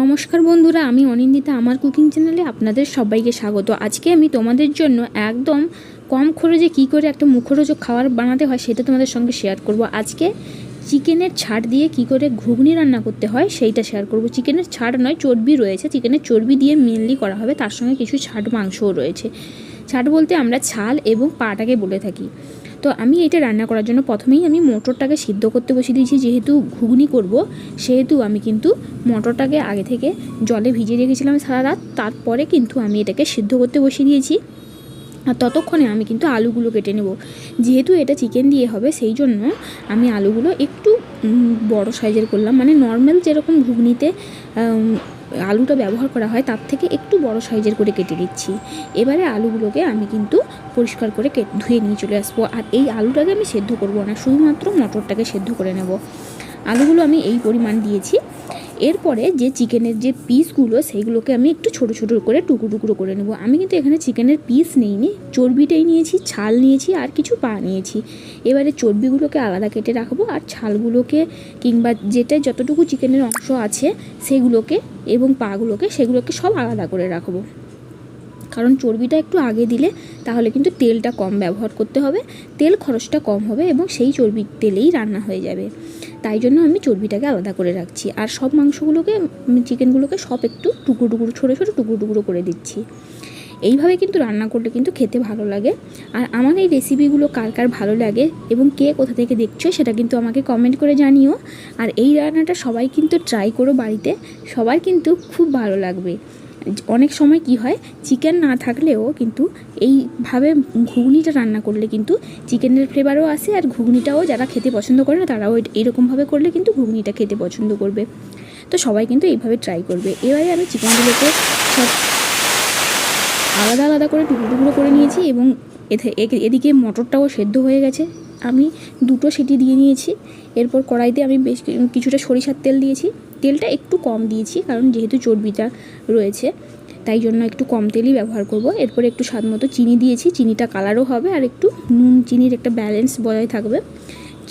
নমস্কার বন্ধুরা, আমি অনিন্দিতা। আমার কুকিং চ্যানেলে আপনাদের সবাইকে স্বাগত। আজকে আমি তোমাদের জন্য একদম কম খরচে কী করে একটা মুখরোচক খাবার বানাতে হয় সেটা তোমাদের সঙ্গে শেয়ার করব। আজকে চিকেনের ছাড় দিয়ে কী করে ঘুগনি রান্না করতে হয় সেইটা শেয়ার করব। চিকেনের ছাড় নয়, চর্বি রয়েছে, চিকেনের চর্বি দিয়ে মেনলি করা হবে, তার সঙ্গে কিছু ছাড় মাংসও রয়েছে। ছাড় বলতে আমরা ছাল এবং পাটাকে বলে থাকি। তো আমি এটা রান্না করার জন্য প্রথমেই আমি মটরটাকে সিদ্ধ করতে বসিয়ে দিয়েছি। যেহেতু ঘুগনি করব সেহেতু আমি কিন্তু মটরটাকে আগে থেকে জলে ভিজিয়ে রেখেছিলাম সারা রাত। তারপরে কিন্তু আমি এটাকে সিদ্ধ করতে বসিয়ে দিয়েছি। আর ততক্ষণে আমি কিন্তু আলুগুলো কেটে নেব। যেহেতু এটা চিকেন দিয়ে হবে সেই জন্য আমি আলুগুলো একটু বড় সাইজের করলাম, মানে নর্মাল যেরকম ঘুগনিতে আলুটা ব্যবহার করা হয় তার থেকে একটু বড় সাইজের করে কেটে দিচ্ছি। এবারে আলুগুলোকে আমি কিন্তু পরিষ্কার করে ধুয়ে নিয়ে চলে আসবো। আর এই আলুটাকে আমি সেদ্ধ করবো না, শুধুমাত্র মটরটাকে সেদ্ধ করে নেব। আলুগুলো আমি এই পরিমাণ দিয়েছি। এরপরে যে চিকেনের যে পিসগুলো সেইগুলোকে আমি একটু ছোটো ছোটো করে টুকরো টুকরো করে নেব। আমি কিন্তু এখানে চিকেনের পিস নিইনি, চর্বিটাই নিয়েছি, ছাল নিয়েছি আর কিছু পা নিয়েছি। এবারে চর্বিগুলোকে আলাদা কেটে রাখবো আর ছালগুলোকে কিংবা যেটা যতটুকু চিকেনের অংশ আছে সেগুলোকে এবং পাগুলোকে সেগুলোকে সব আলাদা করে রাখবো। কারণ চর্বিটা একটু আগে দিলে তাহলে কিন্তু তেলটা কম ব্যবহার করতে হবে, তেল খরচটা কম হবে এবং সেই চর্বির তেলেই রান্না হয়ে যাবে। তাই জন্য আমি চর্বিটাকে আলাদা করে রাখছি। আর সব মাংসগুলোকে, চিকেনগুলোকে সব একটু টুকরো টুকরো ছোটো ছোটো টুকরো টুকরো করে দিচ্ছি। এইভাবে কিন্তু রান্না করলে কিন্তু খেতে ভালো লাগে। আর আমার এই রেসিপিগুলো কার কার ভালো লাগে এবং কে কোথা থেকে দেখছো সেটা কিন্তু আমাকে কমেন্ট করে জানিও। আর এই রান্নাটা সবাই কিন্তু ট্রাই করো বাড়িতে, সবার কিন্তু খুব ভালো লাগবে। অনেক সময় কি হয়, চিকেন না থাকলেও কিন্তু এইভাবে ঘুগনিটা রান্না করলে কিন্তু চিকেনের ফ্লেভারও আসে আর ঘুগনিটাও যারা খেতে পছন্দ করে না তারাও এইরকমভাবে করলে কিন্তু ঘুগনিটা খেতে পছন্দ করবে। তো সবাই কিন্তু এইভাবে ট্রাই করবে। এবারে আমি চিকেনগুলোকে সব আলাদা আলাদা করে টুকরো টুকরো করে নিয়েছি এবং এদিকে মটরটাও সেদ্ধ হয়ে গেছে। আমি 2টো সিটি দিয়ে নিয়েছি। এরপর কড়াইতে আমি বেশ কিছুটা সরিষার তেল দিয়েছি। তেলটা একটু কম দিয়েছি কারণ যেহেতু চর্বিটা রয়েছে তাই জন্য একটু কম তেলই ব্যবহার করব। এরপর একটু স্বাদ মতো চিনি দিয়েছি, চিনিটা কালারও হবে আর একটু নুন চিনির একটা ব্যালেন্স বজায় থাকবে।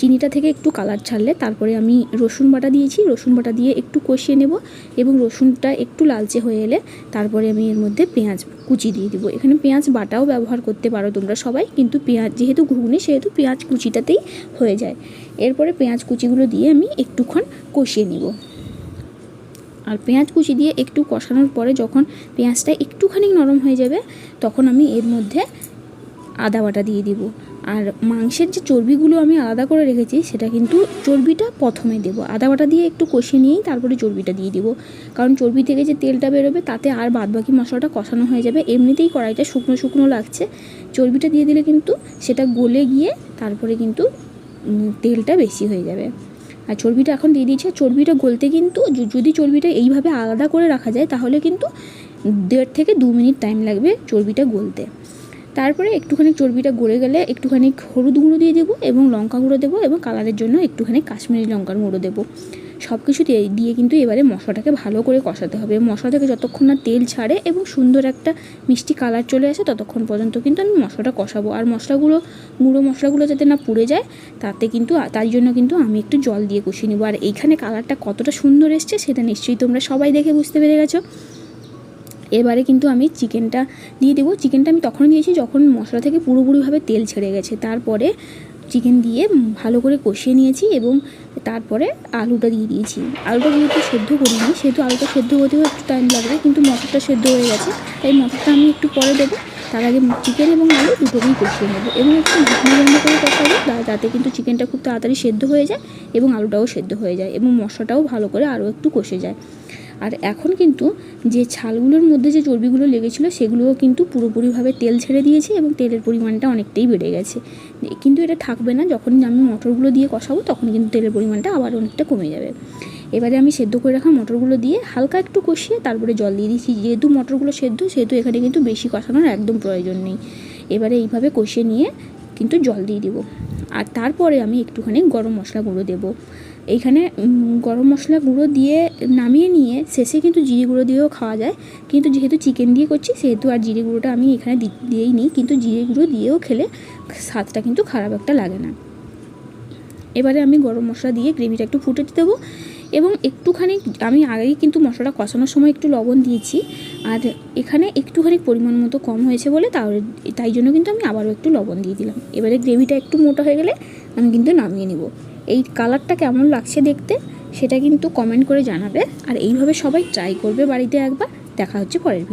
চিনিটা থেকে একটু কালার ছাড়লে তারপরে আমি রসুন বাটা দিয়েছি, রসুন বাটা দিয়ে একটু কষিয়ে নেব এবং রসুনটা একটু লালচে হয়ে এলে তারপরে আমি এর মধ্যে পেঁয়াজ কুচি দিয়ে দেবো। এখানে পেঁয়াজ বাটাও ব্যবহার করতে পারো তোমরা সবাই, কিন্তু পেঁয়াজ যেহেতু ঘুগনি সেহেতু পেঁয়াজ কুচিটাতেই হয়ে যায়। এরপরে পেঁয়াজ কুচিগুলো দিয়ে আমি একটুক্ষণ কষিয়ে নেব। আর পেঁয়াজ কুচি দিয়ে একটু কষানোর পরে যখন পেঁয়াজটা একটুখানি নরম হয়ে যাবে তখন আমি এর মধ্যে আদা বাটা দিয়ে দিব। আর মাংসের যে চর্বিগুলো আমি আলাদা করে রেখেছি সেটা কিন্তু চর্বিটা প্রথমে দেবো। আদা বাটা দিয়ে একটু কষিয়ে নিয়েই তারপরে চর্বিটা দিয়ে দিব, কারণ চর্বি থেকে যে তেলটা বেরোবে তাতে আর বাদবাকি মশলাটা কষানো হয়ে যাবে। এমনিতেই কড়াইটা শুকনো শুকনো লাগছে, চর্বিটা দিয়ে দিলে কিন্তু সেটা গলে গিয়ে তারপরে কিন্তু তেলটা বেশি হয়ে যাবে। আর চর্বিটা এখন দিয়ে দিয়েছে। চর্বিটা গলতে কিন্তু যদি চর্বিটা এইভাবে আলাদা করে রাখা যায় তাহলে কিন্তু 1.5 থেকে 2 মিনিট টাইম লাগবে চর্বিটা গলতে। তারপরে একটুখানি চর্বিটা গলে গেলে একটুখানি হলুদ গুঁড়ো দিয়ে দেবো এবং লঙ্কা গুঁড়ো দেবো এবং কালারের জন্য একটুখানি কাশ্মীরি লঙ্কার গুঁড়ো দেবো। সব কিছু দিয়ে কিন্তু এবারে মশলাটাকে ভালো করে কষাতে হবে। মশলা থেকে যতক্ষণ না তেল ছাড়ে এবং সুন্দর একটা মিষ্টি কালার চলে আসে ততক্ষণ পর্যন্ত কিন্তু আমি মশলাটা কষাবো। আর গুঁড়ো মশলাগুলো যাতে না পুড়ে যায় তাই জন্য কিন্তু আমি একটু জল দিয়ে কষিয়ে নেবো। আর এইখানে কালারটা কতটা সুন্দর এসছে সেটা নিশ্চয়ই তোমরা সবাই দেখে বুঝতে পেরে গেছো। এবারে কিন্তু আমি চিকেনটা দিয়ে দেবো। চিকেনটা আমি তখন দিয়েছি যখন মশলা থেকে পুরোপুরিভাবে তেল ছেড়ে গেছে। তারপরে চিকেন দিয়ে ভালো করে কষিয়ে নিয়েছি এবং তারপরে আলুটা দিয়ে দিয়েছি। আলুটা যেহেতু সেদ্ধ করিনি সেহেতু আলুটা সেদ্ধ হতেও একটু টাইম লাগবে, কিন্তু মটরটা সেদ্ধ হয়ে গেছে তাই মটরটা আমি একটু পরে দেবো। তার আগে চিকেন এবং আলু দুটোকেই কষিয়ে নেবো এবং একটু ঢাকনা বন্ধ করে কষাবো যাতে কিন্তু চিকেনটা খুব তাড়াতাড়ি সেদ্ধ হয়ে যায় এবং আলুটাও সেদ্ধ হয়ে যায় এবং মশলাটাও ভালো করে আরও একটু কষে যায়। আর এখন কিন্তু যে ছালগুলোর মধ্যে যে চর্বিগুলো লেগেছিলো সেগুলোও কিন্তু পুরোপুরিভাবে তেল ছেড়ে দিয়েছে এবং তেলের পরিমাণটা অনেকটাই বেড়ে গেছে। কিন্তু এটা থাকবে না, যখন আমি মটরগুলো দিয়ে কষাবো তখন কিন্তু তেলের পরিমাণটা আবার অনেকটা কমে যাবে। এবারে আমি সেদ্ধ করে রাখা মটরগুলো দিয়ে হালকা একটু কষিয়ে তারপরে জল দিয়ে দিচ্ছি। যেহেতু মটরগুলো সেদ্ধ সেহেতু এখানে কিন্তু বেশি কষানোর একদম প্রয়োজন নেই। এবারে এইভাবে কষিয়ে নিয়ে কিন্তু জল দিয়ে দেবো। আর তারপরে আমি একটুখানি গরম মশলা গুঁড়ো দেবো। এইখানে গরম মশলা গুঁড়ো দিয়ে নামিয়ে নিয়ে শেষে কিন্তু জিরে গুঁড়ো দিয়েও খাওয়া যায়, কিন্তু যেহেতু চিকেন দিয়ে করছি সেহেতু আর জিরে গুঁড়োটা আমি এখানে দিয়েই নিই, কিন্তু জিরে গুঁড়ো দিয়েও খেলে স্বাদটা কিন্তু খারাপ একটা লাগে না। এবারে আমি গরম মশলা দিয়ে গ্রেভিটা একটু ফুটে দেবো এবং একটুখানি আমি আগেই কিন্তু মশলাটা কষানোর সময় একটু লবণ দিয়েছি, আর এখানে একটুখানি পরিমাণ মতো কম হয়েছে বলে তাই জন্য কিন্তু আমি আবারও একটু লবণ দিয়ে দিলাম। এবারে গ্রেভিটা একটু মোটা হয়ে গেলে আমি কিন্তু নামিয়ে নিব। এই কালারটা কেমন লাগছে দেখতে সেটা কিন্তু কমেন্ট করে জানাবে, আর এইভাবে সবাই ট্রাই করবে বাড়িতে একবার। দেখা হচ্ছে পরের ভিডিও।